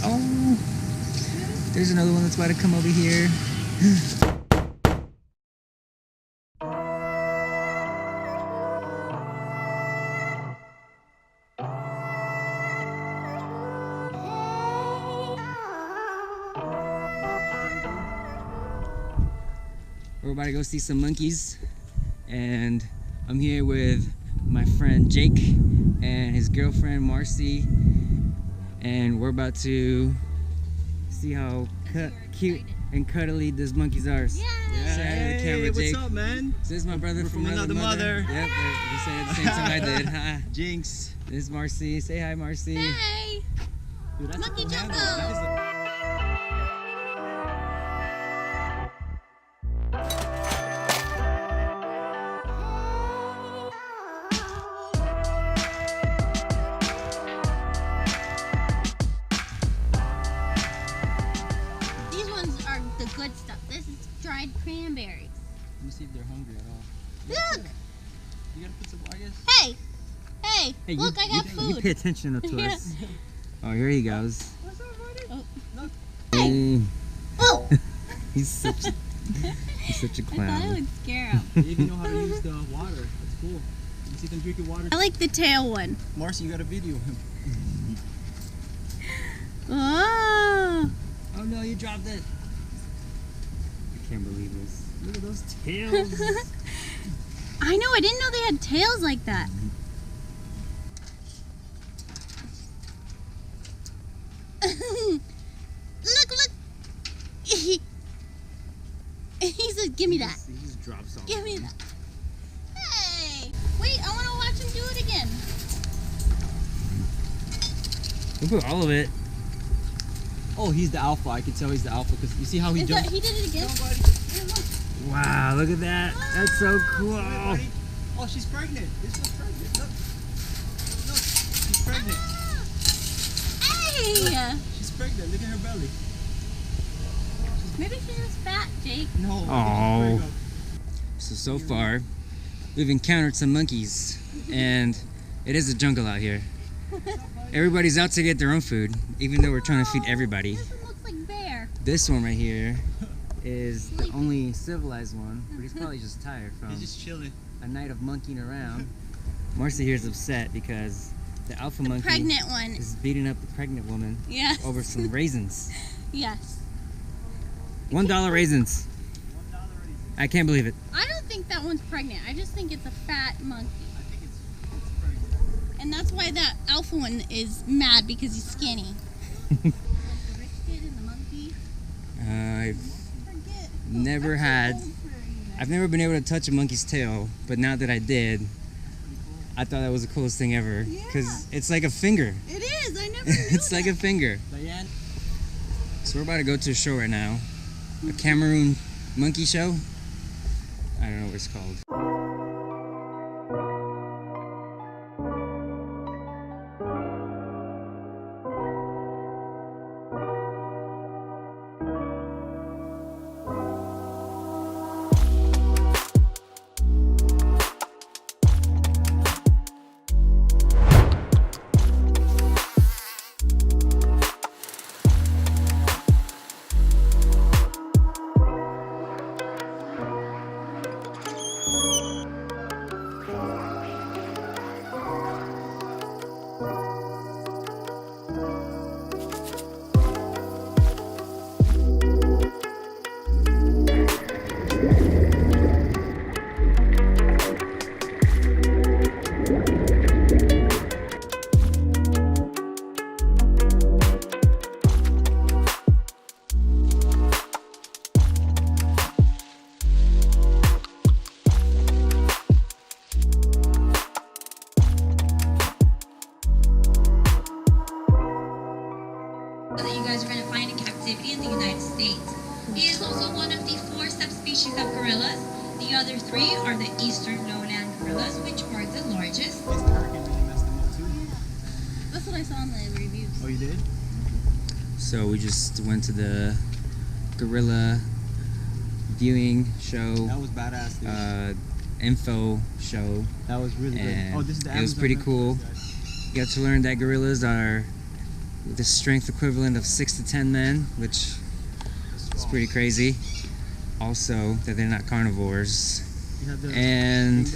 Oh, there's another one that's about to come over here. We're about to go see some monkeys, and I'm here with my friend Jake and his girlfriend Marcy, and we're about to see how cute and cuddly these monkeys are. Yeah. Say hi to the camera, Jake. What's up, man? So this is my brother from another mother. Yep, he said it at the same time I did. Hi. Jinx. This is Marcy. Say hi, Marcy. Hey. Dude, that's Monkey a cool jungle. handle. That is a- These ones are the good stuff. This is dried cranberries. Let me see if they're hungry at all. Look. You gotta put some, I guess. Hey. Hey. Look, I got food. You pay attention to us. Oh, here he goes. What's up, buddy? Oh. Look. Hey. Oh. He's such a I thought it clown. would scare him. They even know how to use the water. That's cool. You see them drinking water. I like the tail one. Marcy, you gotta video him. Oh. Oh no, you dropped it. I can't believe this. Look at those tails. I know. I didn't know they had tails like that. Look. He said, "Give me that. He just drops all. Give me that." Hey. Wait, I want to watch him do it again. We put all of it. Oh, he's the alpha. I can tell he's the alpha because you see how he Is jumps. that, he did it again. Here, look. Wow, look at that. That's so cool. Buddy. Oh, she's pregnant. This one's pregnant. Look. Look. She's pregnant. Hey. She's pregnant. Look at her belly. Maybe she's just fat, Jake. No. Oh. So far, we've encountered some monkeys, and it is a jungle out here. Everybody's out to get their own food, even though we're trying to feed everybody. This one looks like bear. This one right here is the only civilized one, but he's probably just tired from He's just chilling. a night of monkeying around. Marcy here is upset because the alpha monkey Pregnant one. is beating up the pregnant woman Yes. over some raisins. Yes. $1 raisins. I can't believe it. I don't think that one's pregnant. I just think it's a fat monkey. I think it's pregnant. And that's why that alpha one is mad because he's skinny. The rich kid and the monkey. I've never been able to touch a monkey's tail, but now that I did, I thought that was the coolest thing ever. Because it's like a finger. It is. I never knew It's like a finger. Diane. So we're about to go to a show right now. A Cameroon monkey show. I don't know what it's called. That you guys are going to find in captivity in the United States. He is also one of the 4 subspecies of gorillas. The other 3 are the eastern lowland gorillas, which are the largest. This hurricane really messed them up too. That's what I saw in the reviews. Oh, you did? So we just went to the gorilla viewing show, That was badass, dude. info show. That was really good. and Oh, this is the it was Amazon pretty rainforest, cool. guys. You got to learn that gorillas are with a strength equivalent of 6 to 10 men, which is pretty crazy. Also, that they're not carnivores, and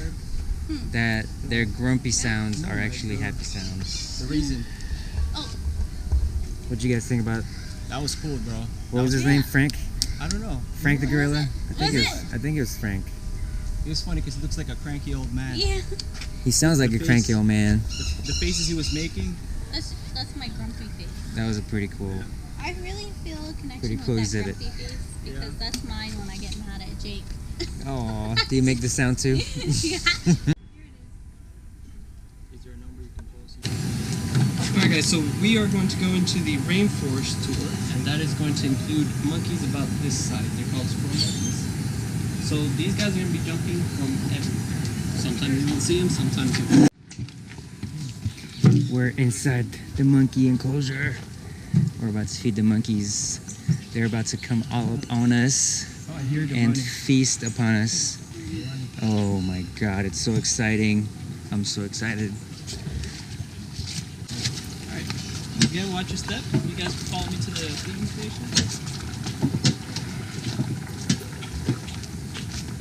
that their grumpy sounds are actually happy sounds. The reason. What'd you guys think about? That was cool, bro. What was his name? Frank? I don't know. Frank the gorilla? I think it was Frank. It was funny because he looks like a cranky old man. Yeah. He sounds like a cranky old man. The faces he was making. That's my grumpy face. That was a pretty cool. I really feel a connection Pretty with cool that exhibit. grumpy face because that's mine when I get mad at Jake. Oh, do you make the sound too? Yeah. Is there a number you can call us? Alright guys, so we are going to go into the Rainforest tour, and that is going to include monkeys about this size. They're called squirrel monkeys. So these guys are going to be jumping from everywhere. Sometimes you won't see them, sometimes you will. We're inside the monkey enclosure. We're about to feed the monkeys. They're about to come all up on us Oh, I hear them and running. feast upon us. Oh my god, it's so exciting. I'm so excited. Alright, again, watch your step. You guys can follow me to the feeding station.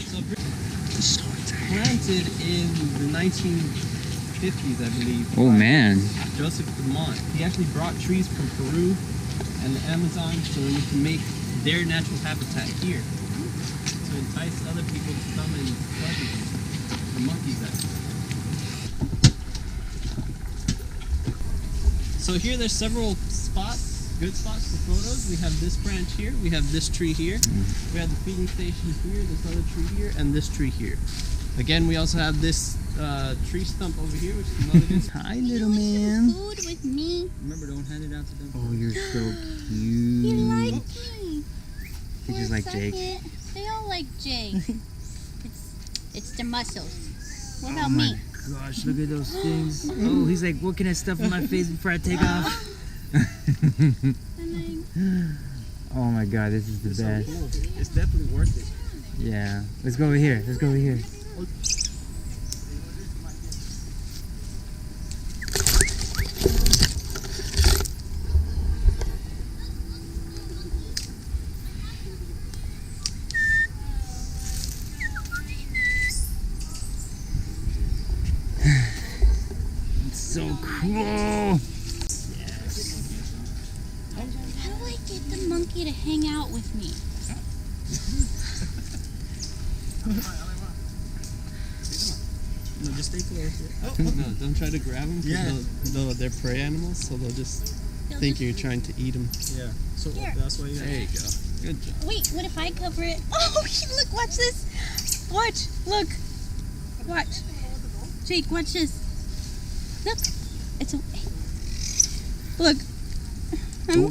So, planted in the 1950s, I believe. Oh by man. Joseph Dumont. He actually brought trees from Peru and the Amazon so we can make their natural habitat here to entice other people to come and play with the monkeys. So here there's several spots, good spots for photos. We have this branch here, we have this tree here, we have the feeding station here, this other tree here, and this tree here. Again, we also have this tree stump over here, which is another good. Hi, You little want some man. food with me? Remember, don't hand it out to them. Oh, you're so He cute. liked me. He's For just a like Jake. second. They all like Jake. it's the muscles. What Oh about my me? gosh, look at those things. Oh, he's like, what can I stuff in my face before I take off? And then, Oh my god, this is the It's so best. cool. It's definitely worth it. Yeah. Let's go over here. Let's go over here. It's so cool. how do I get the monkey to hang out with me? No, just stay close. No, don't try to grab them. Yeah. They're prey animals, so they'll just They'll think just- you're trying to eat them. Yeah. So Here. that's why you There you go. Good job. Wait, what if I cover it? Oh, look, watch this. Watch, look. Watch. Jake, watch this. Look. It's a... Look.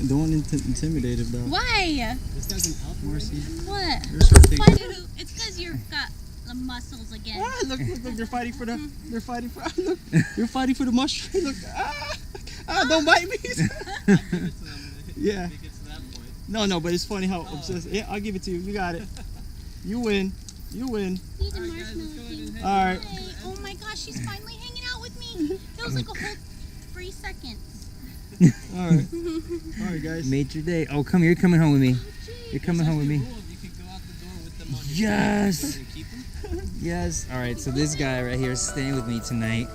don't intimidate him though. Why? This guy's an alpha. Marcy. What? You're so big. Why do... It's because you've got the muscles again. Ah, look, they're fighting for the look, they're fighting for the mushroom. Look, don't bite me. Give it to them. Yeah. If it gets to that point. No, but it's funny how obsessed. Yeah, I'll give it to you. You got it. You win. You win. Eat the Alright, guys, let's marshmallow go ahead thing. and head. All right. Hey, oh my gosh, she's finally hanging out with me. It was like a whole 3 seconds. All right, guys. Made your day. Oh, come here. You're coming home with me. You're coming home with me. Cool, you can go out the door with them on your Yes. and keep them. Yes. All right. So this guy right here is staying with me tonight.